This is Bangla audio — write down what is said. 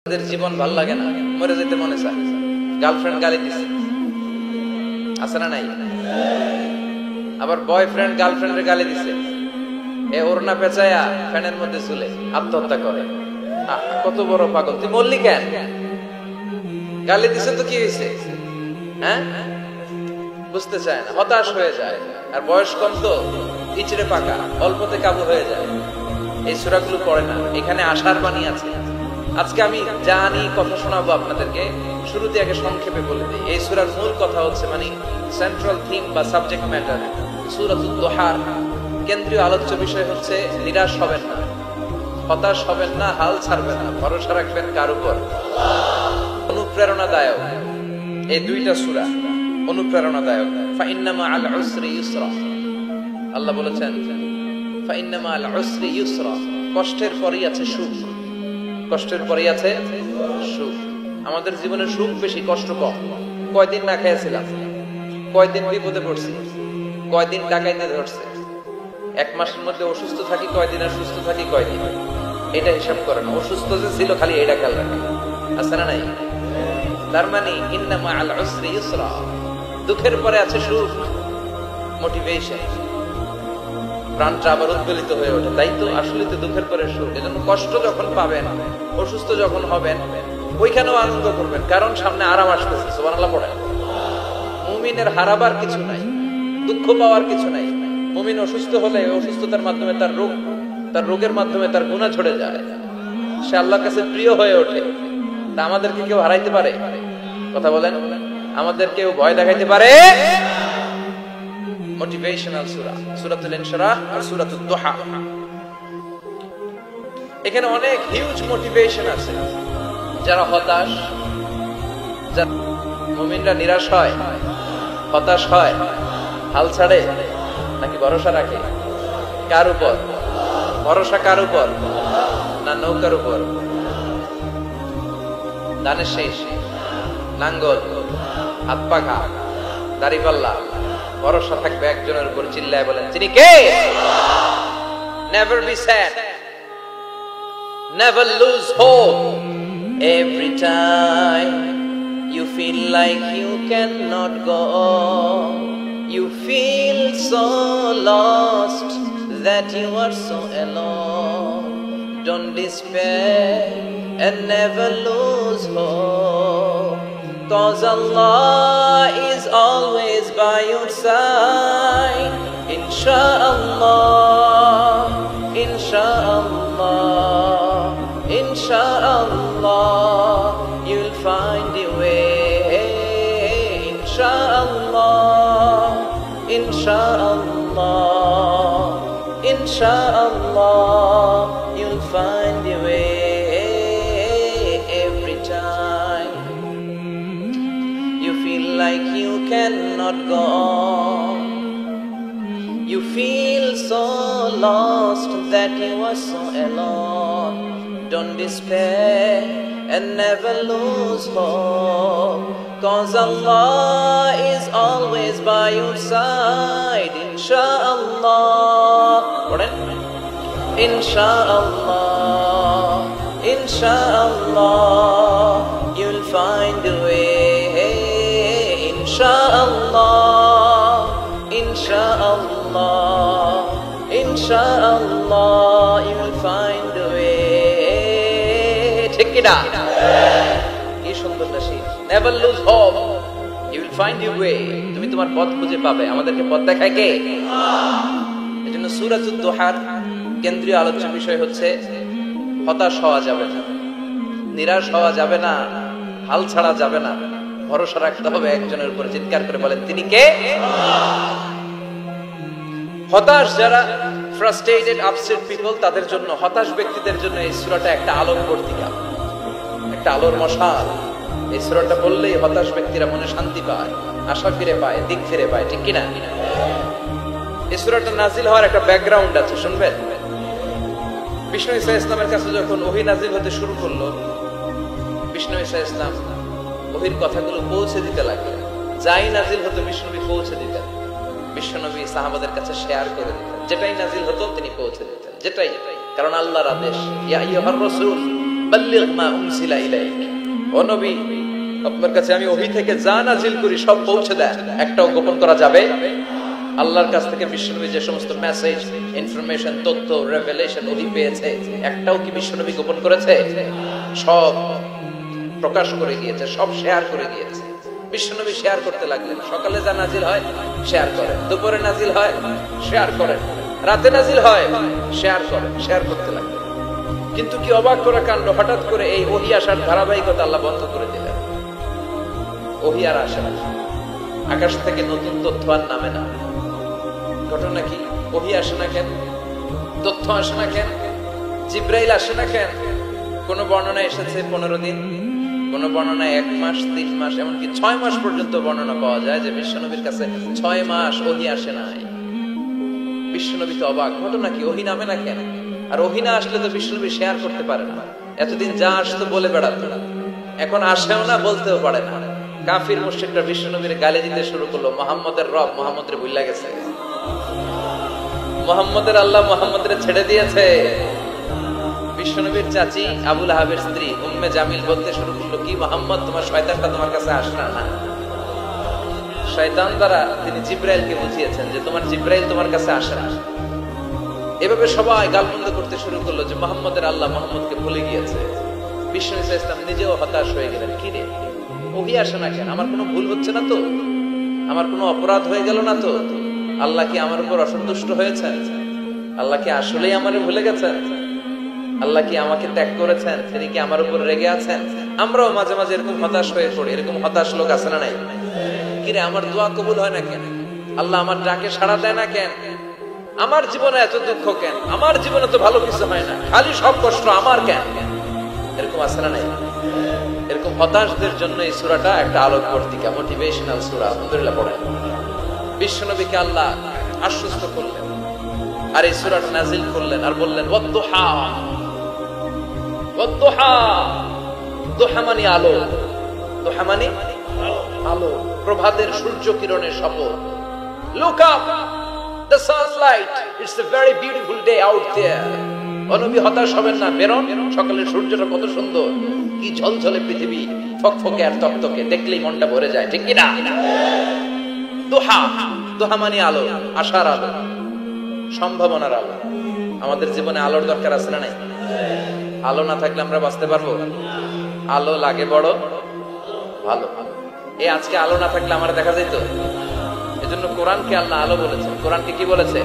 তাদের জীবন ভাল লাগে না, মরে যেতে মনে চায়। গার্লফ্রেন্ড গালি দিছে, আছে না নাই? আবার বয়ফ্রেন্ড গার্লফ্রেন্ডের গালি দিছে, এ ওড়না পেঁচায়া ফ্যানের মধ্যে ঝুলে আত্মহত্যা করে। কত বড় পাগল! তুই বললি কেন? গালি দিছে তো কি হয়েছে? হ্যাঁ, বুঝতে চায় না, হতাশ হয়ে যায়। আর বয়স কম তো, ইচড়ে পাকা, অল্পতে কাবু হয়ে যায়। এই সূরাগুলো পড়ে না। এখানে আশার বাণী আছে। আজকে আমি জানি কথা শোনাবো আপনাদেরকে, শুরুতে আগে সংক্ষেপে বলে দিই। এই সূরার মূল কথা হচ্ছে, মানে সেন্ট্রাল থিম বা সাবজেক্ট ম্যাটার, সূরাতুদ দুহার কেন্দ্রীয় আলোচ্য বিষয় হচ্ছে নিরাশ হবেন না, হতাশ হবেন না, হাল ছাড়বেন না, ভরসা রাখবেন কার উপর? অনুপ্রেরণাদায়ক এই দুইটা সূরা অনুপ্রেরণাদায়ক। ফাইন্না মাআল উসরি ইউসরা, আল্লাহ বলেছেন ফাইন্না মাআল উসরি ইউসরা, কষ্টের পরেই আছে সুখ, কষ্টের পরেই আছে সুখ। আমাদের জীবনে সুখ বেশি, কষ্ট কম। কয়দিন না খেয়েছিলাম, কয়দিন বিপদে পড়ছি, কয়দিন ডাকাইতে ধরছে, এক মাসের মধ্যে অসুস্থ থাকি কয়দিন, আর সুস্থ থাকি কয়দিন, এটা হিসাব করে না। অসুস্থ যে ছিল খালি এটা খেয়াল রাখে, আছে না নাই? তার মানে ইন্না মাআল উসরি ইউসরা, দুঃখের পরে আছে সুখ, মোটিভেশন, প্রাণটা আবার উদ্বেলিত হয়ে ওঠে। তাই তো আসলে তো দুঃখের পরে সুখ। এজন্য কষ্ট যখন পাবেন, অসুস্থ যখন হবেন, ওইখানেও আনন্দ করবেন, কারণ সামনে আরাম আসতেছে। সুবহানাল্লাহ পড়েন। মুমিনের হারাবার কিছু নাই, দুঃখ পাওয়ার কিছু নাই। মুমিন অসুস্থ হলে অসুস্থতার মাধ্যমে তার রোগের মাধ্যমে তার গুনাহ ঝরে যায়, সে আল্লাহর কাছে প্রিয় হয়ে ওঠে। তা আমাদেরকে কেউ হারাইতে পারে? কথা বলেন, আমাদের কেউ ভয় দেখাইতে পারে? মোটিভেশনাল সূরা সূরাতুল ইনশিরাহ আর সূরাতুদ দুহা। এখানে অনেক হিউজ মোটিভেশন আছে। যারা হতাশ, যারা মুমিনরা নিরাশ হয়, হতাশ হয়, হাল ছাড়ে নাকি ভরসা রাখে? কার উপর ভরসা? কার উপর? না নৌকার উপর? ধানের শেষ, নাঙ্গল, হাত পাখা, দাড়িপাল্লা, ভরসা থাকবে একজনের উপর। চিল্লায় বলেন, তিনি কে? Never be sad, never lose hope. Every time you feel like you cannot go, you feel so lost that you are so alone. Don't despair and never lose hope, 'cause Allah is always by your side. Inshallah, inshallah, inshallah, you'll find a way. Inshallah, inshallah, inshallah, you'll find a way. Every time you feel like you cannot go, you feel so lost that you are so alone. Don't despair and never lose hope, 'cause Allah is always by your side. Inshallah, inshallah, inshallah, you'll find a way. Inshallah, inshallah, inshallah, you'll find a way. ঠিক কি না? কি সুন্দর nasheed. Never lose hope, you will find your way. তুমি তোমার পথ খুঁজে পাবে। আমাদেরকে পথ দেখায় কে? এজন্য সূরাতুদ দুহার কেন্দ্রীয় আলোচ্য বিষয় হচ্ছে হতাশ হওয়া যাবে না, নিরাশ হওয়া যাবে না, হাল ছাড়া যাবে না, ভরসা রাখতে হবে একজনের উপর। চিৎকার করে বলেন, তিনি কে? হতাশ যারা, ফ্রাস্ট্রেটেড, আপসেট পিপল, তাদের জন্য, হতাশ ব্যক্তিদের জন্য এই সূরাটা একটা আলোর পত্রিকা, একটা আলোর মশাল। এই সূরাটা বললেই হতাশ ব্যক্তিরা মনে শান্তি পায়, আশা ফিরে পায়, দিক ফিরে পায়। ঠিক কিনা? এই সূরাটা নাজিল হওয়ার একটা ব্যাকগ্রাউন্ড আছে, শুনবেন। বিষ্ণু ঈসা ইসলামের কাছে যখন ওহী নাজিল হতে শুরু করলো, বিষ্ণু ঈসা ইসলাম ওহীর কথাগুলো পৌঁছে দিতে লাগলেন। যাই নাজিল হতো বিষ্ণুনবী পৌঁছে দিতেন, বিশ্বনবী সাহাবাদের কাছে শেয়ার করে দিতেন। যেটাই নাজিল হতো তিনি পৌঁছে দিতেন, যেটাই, কারণ আল্লাহর আদেশ। ইয়া আইয়ুহার রাসূল বাল্লিগ মা উনজিলা ইলাইক, ও নবী আপনার কাছে আমি ওহী থেকে যা নাজিল করি সব পৌঁছে দেন, একটাও গোপন করা যাবে? আল্লাহর কাছ থেকে বিশ্বনবী যে সমস্ত মেসেজ, ইনফরমেশন, তথ্য, রেভেলেশন ওহী পেয়েছে, একটাও কি বিশ্বনবী গোপন করেছে? সব প্রকাশ করে দিয়েছে, সব শেয়ার করে দিয়েছে। বিশ্বনবী শেয়ার করতে লাগলেন। সকালে যা নাজিল হয় শেয়ার করেন, দুপুরে নাজিল হয় শেয়ার করেন, রাতে নাজিল হয় শেয়ার করেন, শেয়ার করতে লাগলেন। কিন্তু কি অবাক করা কাণ্ড, হঠাৎ করে এই ওহী আসার ধারাবাহিকতা আল্লাহ বন্ধ করে দিলেন। ওহী আর আসে না, আকাশ থেকে নতুন তথ্য আর নামে না। ঘটনা কি? ওহী আসে না কেন? তথ্য আসে না কেন? জিব্রাইল আসে না কেন? কোন বর্ণনা এসেছে 15 দিন, কোন বর্ণনায় 1 মাস, 3 মাস, এমনকি 6 মাস পর্যন্ত বর্ণনা পাওয়া যায় যে বিশ্বনবীর কাছে 6 মাস ওহী আসে নাই। বিশ্বনবী তো অবাক, ঘটনা কি? ওহী নামে না কেন? আর ওহী না আসলে তো বিশ্বনবী শেয়ার করতে পারে না। এতদিন যা আসতো বলে বেড়াতো, এখন আসেও না, বলতেও পারে না। কাফির মুশরিকরা বিশ্বনবীর গালি দিতে শুরু করলো, মুহাম্মদের রব মুহাম্মদরে ভুইলা গেছে, মুহাম্মদের আল্লাহ মুহাম্মদরে ছেড়ে দিয়েছে। বিশ্বনবীর চাচি আবু লাহাবের স্ত্রী উম্মে জামিল বলতে শুরু করলো, কি মুহাম্মদ তোমার শয়তানটা তোমার কাছে আসে না? শয়তান দ্বারা তিনি জিব্রাইলকে বুঝিয়েছেন যে তোমার জিব্রাইল তোমার কাছে আসে না। এভাবে সবাই গালমন্দ করতে শুরু করলো যে মুহাম্মদের আল্লাহ মুহাম্মদকে ভুলে গিয়েছে। বিশ্বনবী সাল্লাল্লাহু আলাইহি ওয়াসাল্লাম নিজেও হতাশ হয়ে গেলেন, কি রে ওহী আসে না কেন? আমার কোনো ভুল হচ্ছে না তো? আমার কোনো অপরাধ হয়ে গেল না তো? আল্লাহ কি আমার উপর অসন্তুষ্ট হয়েছেন? আল্লাহ কি আসলেই আমারে ভুলে গেছেন? আল্লাহ কি আমাকে ত্যাগ করেছেন? তিনি কি আমার উপর রেগে আছেন? আমরাও মাঝে মাঝে এরকম হতাশ হয়ে পড়ি। এরকম হতাশ লোক আছে না নাই? কিরে আমার দোয়া কবুল হয় না কেন? আল্লাহ আমার ডাকে সাড়া দেয় না কেন? আমার জীবনে এত দুঃখ কেন? আমার জীবনে তো ভালো কিছু হয় না, খালি সব কষ্ট আমার কেন? এরকম আছে না নাই? এরকম হতাশদের জন্য এই সূরাটা একটা আলোকবর্তিকা, মোটিভেশনাল সূরা। আলহামদুলিল্লাহ পড়েন। বিশ্বনবীকে আল্লাহ আশ্বস্ত করলেন আর এই সূরাটা নাজিল করলেন আর বললেন ওয়াদ-দুহা, ওয়াদ-দুহা। দুহা মানে আলো, দুহা মানে আলো, প্রভাতের সূর্য কিরণের শপথ। Look up, the sunlight, it's a very beautiful day out there. নবী হতাশ হবেন না, বেরোন, সকালের সূর্যটা কত সুন্দর, কি ঝলঝলে পৃথিবী, ফকফকে আর তকতকে, দেখলেই মনটা ভরে যায়, ঠিক কি না? দুহা, দুহা মানে আলো, আশার আলো, সম্ভাবনার আলো। আমাদের জীবনে আলোর দরকার আছে না নাই? আলো না থাকলে আমরা বাঁচতে পারবো? আলো লাগে বড় ভালো। এই আজকে আলো না থাকলে আমার দেখা যেত। এজন্য কোরআনকে আল্লাহ আলো বলেছেন। কোরআনকে কি বলেছে?